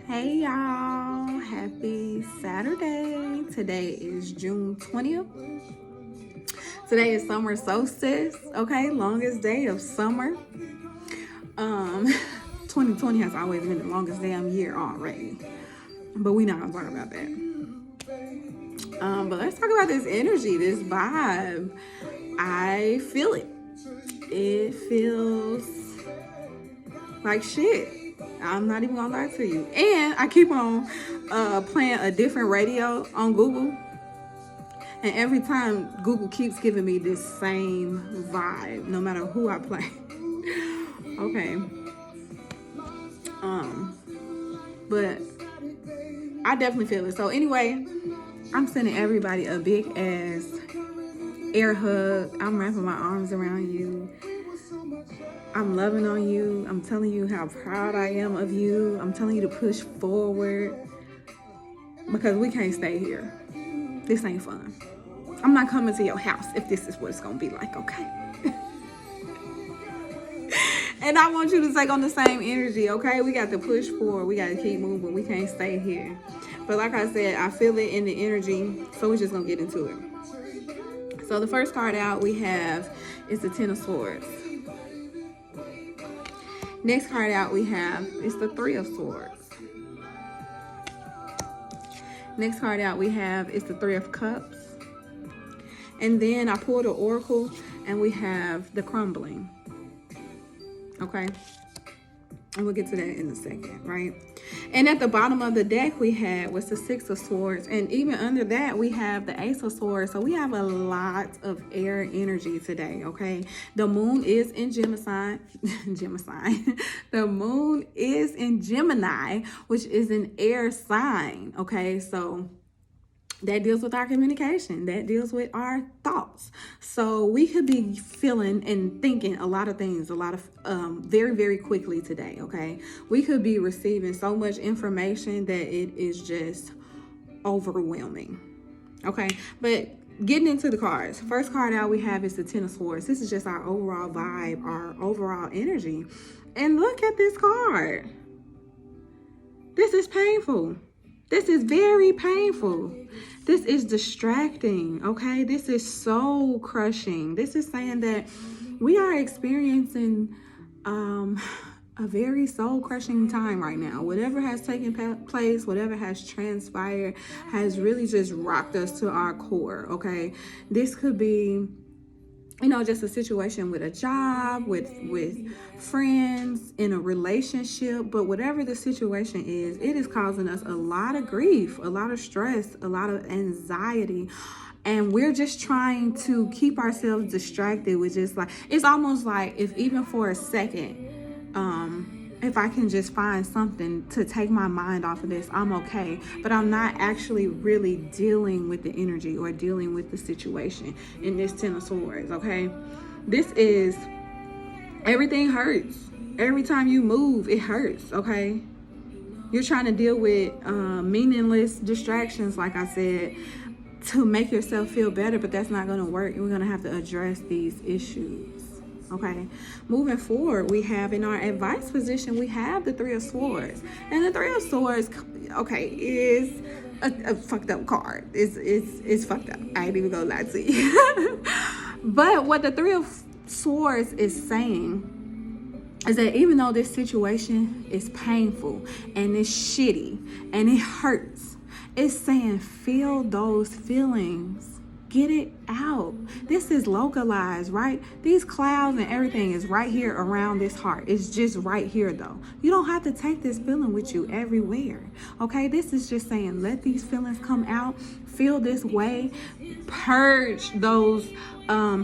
Hey y'all, happy Saturday. Today is June 20th. Today is summer solstice, okay? Longest day of summer. Um 2020 has always been the longest damn year already. But we not gonna talk about that. But let's talk about this energy, this vibe. I feel it. It feels like shit. I'm not even gonna lie to you. And I keep on playing a different radio on Google. And every time Google keeps giving me this same vibe, no matter who I play. Okay. But I definitely feel it. So anyway, I'm sending everybody a big ass air hug. I'm wrapping my arms around you. I'm loving on you. I'm telling you how proud I am of you. I'm telling you to push forward because we can't stay here. This ain't fun. I'm not coming to your house if this is what it's gonna be like, okay? And I want you to take on the same energy, okay? We got to push forward. We got to keep moving. We can't stay here. But like I said, I feel it in the energy, so we're just gonna get into it. So the first card out we have is the Ten of Swords. Next card out we have is the Three of Swords. Next card out we have is the Three of Cups. And then I pulled the Oracle and we have the Crumbling. Okay? And we'll get to that in a second, right? And at the bottom of the deck we had was the Six of Swords. And even under that we have the Ace of Swords. So we have a lot of air energy today, okay? The moon is in Gemini. The moon is in Gemini, which is an air sign, okay? So that deals with our communication. That deals with our thoughts. So we could be feeling and thinking a lot of things, a lot of very, very quickly today, okay? We could be receiving so much information that it is just overwhelming, okay? But getting into the cards. First card out we have is the Ten of Swords. This is just our overall vibe, our overall energy. And look at this card. This is painful. This is very painful. This is distracting, okay? This is soul crushing. This is saying that we are experiencing a very soul crushing time right now. Whatever has taken place, whatever has transpired, has really just rocked us to our core, okay? This could be, you know, just a situation with a job, with friends, in a relationship. But whatever the situation is, it is causing us a lot of grief, a lot of stress, a lot of anxiety. And we're just trying to keep ourselves distracted with just like, it's almost like if even for a second, if I can just find something to take my mind off of this, I'm okay. But I'm not actually really dealing with the energy or dealing with the situation in this Ten of Swords, okay? This is, everything hurts. Every time you move, it hurts, okay? You're trying to deal with meaningless distractions, like I said, to make yourself feel better, but that's not going to work. We're going to have to address these issues. Okay, moving forward, we have in our advice position, we have the Three of Swords. And the Three of Swords, okay, is a fucked up card. It's fucked up. I ain't even gonna lie to you. But what the Three of Swords is saying is that even though this situation is painful and it's shitty and it hurts, it's saying feel those feelings. Get it out. This is localized, right? These clouds and everything is right here around this heart. It's just right here though. You don't have to take this feeling with you everywhere. Okay, this is just saying let these feelings come out. Feel this way. Purge those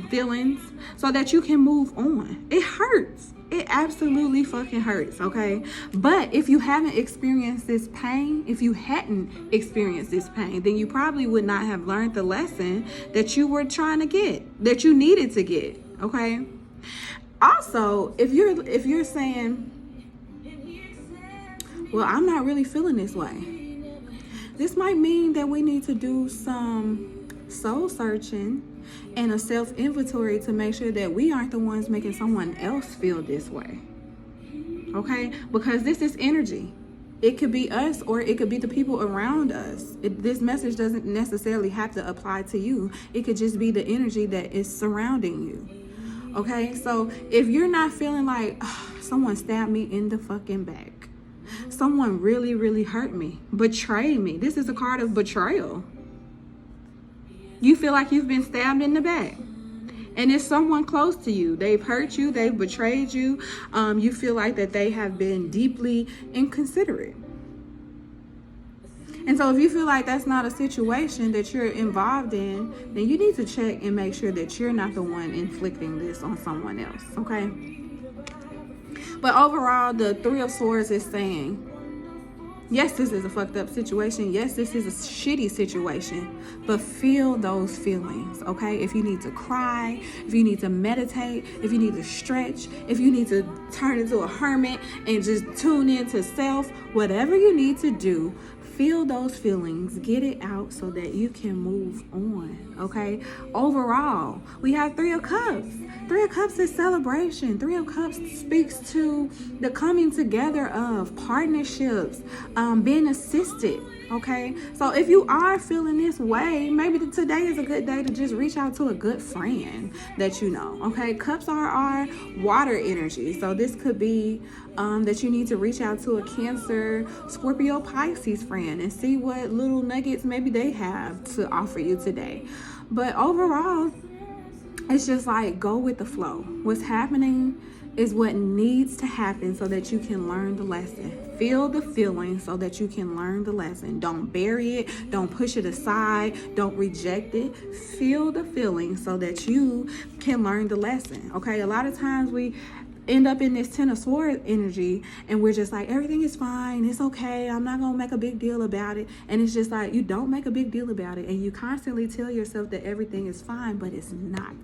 feelings so that you can move on. It hurts. It absolutely fucking hurts, okay? But if you haven't experienced this pain, if you hadn't experienced this pain, then you probably would not have learned the lesson that you were trying to get, that you needed to get, okay? Also, if you're saying, well, I'm not really feeling this way, this might mean that we need to do some soul searching and a self-inventory to make sure that we aren't the ones making someone else feel this way, okay? Because this is energy. It could be us, or it could be the people around us. This message doesn't necessarily have to apply to you. It could just be the energy that is surrounding you. Okay, so if you're not feeling like, oh, someone stabbed me in the fucking back, someone really, really hurt me, betrayed me. This is a card of betrayal. You feel like you've been stabbed in the back. And it's someone close to you. They've hurt you. They've betrayed you. You feel like that they have been deeply inconsiderate. And so if you feel like that's not a situation that you're involved in, then you need to check and make sure that you're not the one inflicting this on someone else, okay? But overall, the Three of Swords is saying, yes, this is a fucked up situation. Yes, this is a shitty situation, but feel those feelings, okay? If you need to cry, if you need to meditate, if you need to stretch, if you need to turn into a hermit and just tune into self, whatever you need to do, feel those feelings, get it out so that you can move on, okay? Overall, we have Three of Cups. Three of Cups is celebration. Three of Cups speaks to the coming together of partnerships, being assisted, okay? So if you are feeling this way, maybe today is a good day to just reach out to a good friend that you know, okay? Cups are our water energy. So this could be that you need to reach out to a Cancer, Scorpio, Pisces friend and see what little nuggets maybe they have to offer you today. But overall, it's just like, go with the flow. What's happening is what needs to happen so that you can learn the lesson. Feel the feeling so that you can learn the lesson. Don't bury it. Don't push it aside. Don't reject it. Feel the feeling so that you can learn the lesson. Okay, a lot of times we end up in this Ten of Swords energy and we're just like, everything is fine, it's okay, I'm not gonna make a big deal about it. And it's just like, you don't make a big deal about it, and you constantly tell yourself that everything is fine, but it's not.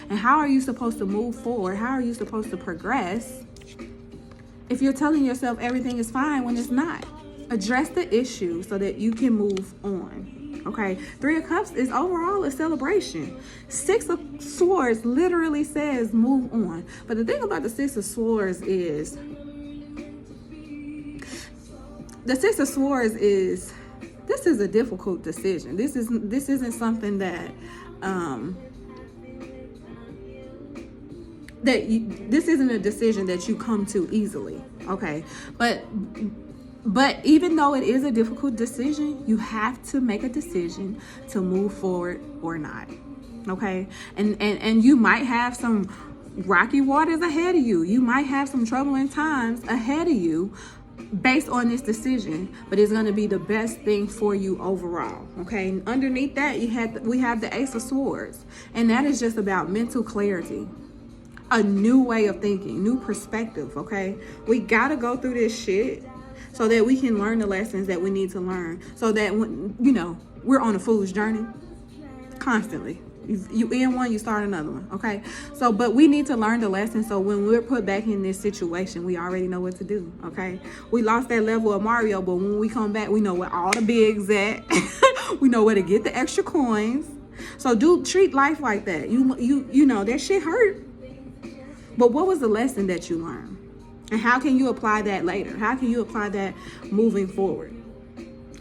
And how are you supposed to move forward? How are you supposed to progress if you're telling yourself everything is fine when it's not? Address the issue so that you can move on. Okay, Three of Cups is overall a celebration. Six of Swords literally says move on. But the thing about the Six of Swords is, this is a difficult decision. This isn't something that this isn't a decision that you come to easily. Okay, but even though it is a difficult decision, you have to make a decision to move forward or not. Okay, and you might have some rocky waters ahead of you. You might have some troubling times ahead of you based on this decision, but it's going to be the best thing for you overall. Okay, and underneath that, we have the Ace of Swords, and that is just about mental clarity. A new way of thinking, new perspective, okay? We got to go through this shit so that we can learn the lessons that we need to learn, so that when, we're on a foolish journey constantly. You end one, you start another one, okay? So, but we need to learn the lesson so when we're put back in this situation, we already know what to do, okay? We lost that level of Mario, but when we come back, we know where all the bigs at. We know where to get the extra coins. So treat life like that. You know, that shit hurt. But what was the lesson that you learned? And how can you apply that later? How can you apply that moving forward?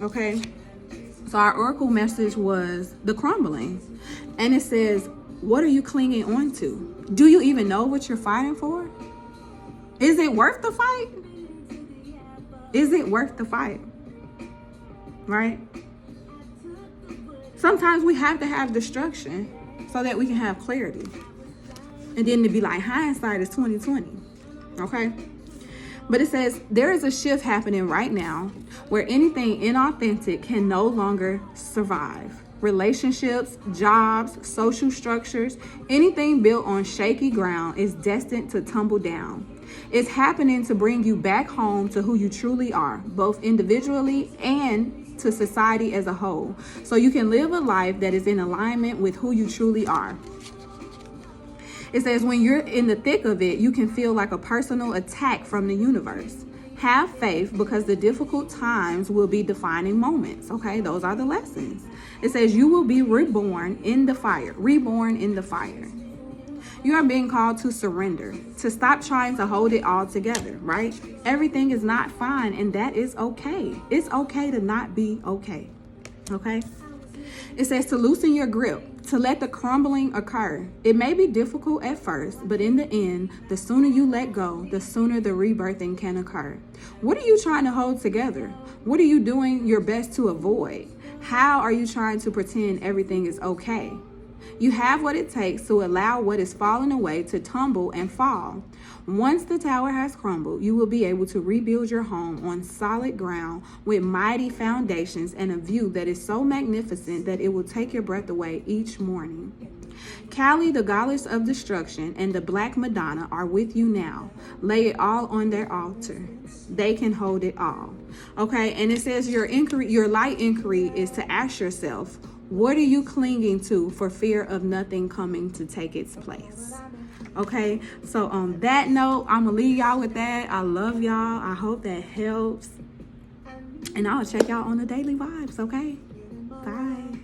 Okay? So our oracle message was the crumbling. And it says, what are you clinging on to? Do you even know what you're fighting for? Is it worth the fight? Is it worth the fight? Right? Sometimes we have to have destruction so that we can have clarity. And then to be like, hindsight is 2020, okay? But it says, there is a shift happening right now where anything inauthentic can no longer survive. Relationships, jobs, social structures, anything built on shaky ground is destined to tumble down. It's happening to bring you back home to who you truly are, both individually and to society as a whole, so you can live a life that is in alignment with who you truly are. It says, when you're in the thick of it, you can feel like a personal attack from the universe. Have faith, because the difficult times will be defining moments. Okay, those are the lessons. It says you will be reborn in the fire. Reborn in the fire. You are being called to surrender, to stop trying to hold it all together, right? Everything is not fine, and that is okay. It's okay to not be okay, okay? It says to loosen your grip, to let the crumbling occur. It may be difficult at first, but in the end, the sooner you let go, the sooner the rebirthing can occur. What are you trying to hold together? What are you doing your best to avoid? How are you trying to pretend everything is okay? You have what it takes to allow what is falling away to tumble and fall. Once the tower has crumbled, you will be able to rebuild your home on solid ground with mighty foundations and a view that is so magnificent that it will take your breath away each morning. Kali, the goddess of destruction, and the Black Madonna are with you now. Lay it all on their altar. They can hold it all. Okay, and it says your light inquiry is to ask yourself, what are you clinging to for fear of nothing coming to take its place? Okay, so on that note, I'm gonna leave y'all with that. I love y'all. I hope that helps. And I'll check y'all on the daily vibes, okay? Bye.